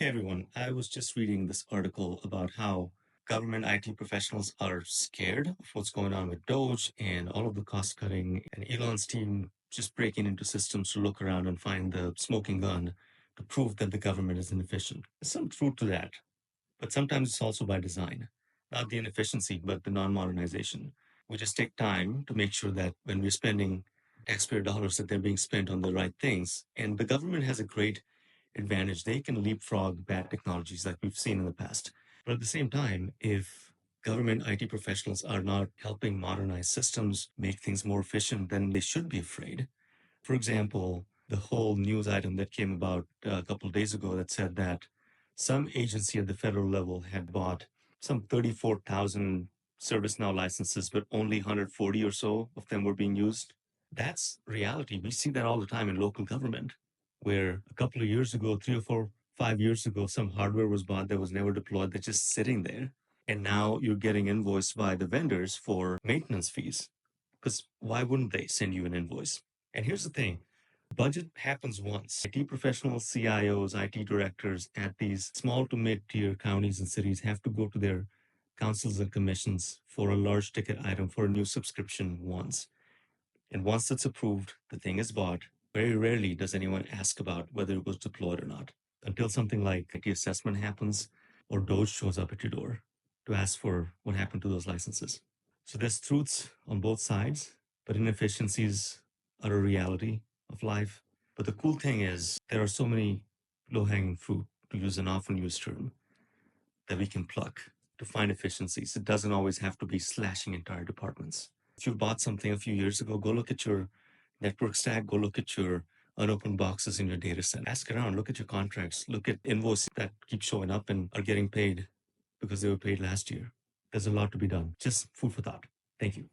Hey everyone, I was just reading this article about how government IT professionals are scared of what's going on with Doge and all of the cost cutting, and Elon's team just breaking into systems to look around and find the smoking gun to prove that the government is inefficient. There's some truth to that, but sometimes it's also by design. Not the inefficiency, but the non-modernization. We just take time to make sure that when we're spending taxpayer dollars, that they're being spent on the right things. And the government has a great advantage. They can leapfrog bad technologies like we've seen in the past. But at the same time, if government IT professionals are not helping modernize systems, make things more efficient, then they should be afraid. For example, the whole news item that came about a couple of days ago that said that some agency at the federal level had bought some 34,000 ServiceNow licenses, but only 140 or so of them were being used. That's reality. We see that all the time in local government, where a couple of years ago, 3 or 4, 5 years ago, some hardware was bought that was never deployed, that's just sitting there. And now you're getting invoiced by the vendors for maintenance fees. Because why wouldn't they send you an invoice? And here's the thing, budget happens once. IT professionals, CIOs, IT directors at these small to mid tier counties and cities have to go to their councils and commissions for a large ticket item for a new subscription once. And once it's approved, the thing is bought. Very rarely does anyone ask about whether it was deployed or not until something like IT assessment happens or Doge shows up at your door to ask for what happened to those licenses. So there's truths on both sides, but inefficiencies are a reality of life. But the cool thing is there are so many low-hanging fruit, to use an often used term, that we can pluck to find efficiencies. It doesn't always have to be slashing entire departments. If you bought something a few years ago, go look at your network stack, go look at your unopened boxes in your data set. Ask around, look at your contracts, look at invoices that keep showing up and are getting paid because they were paid last year. There's a lot to be done. Just food for thought. Thank you.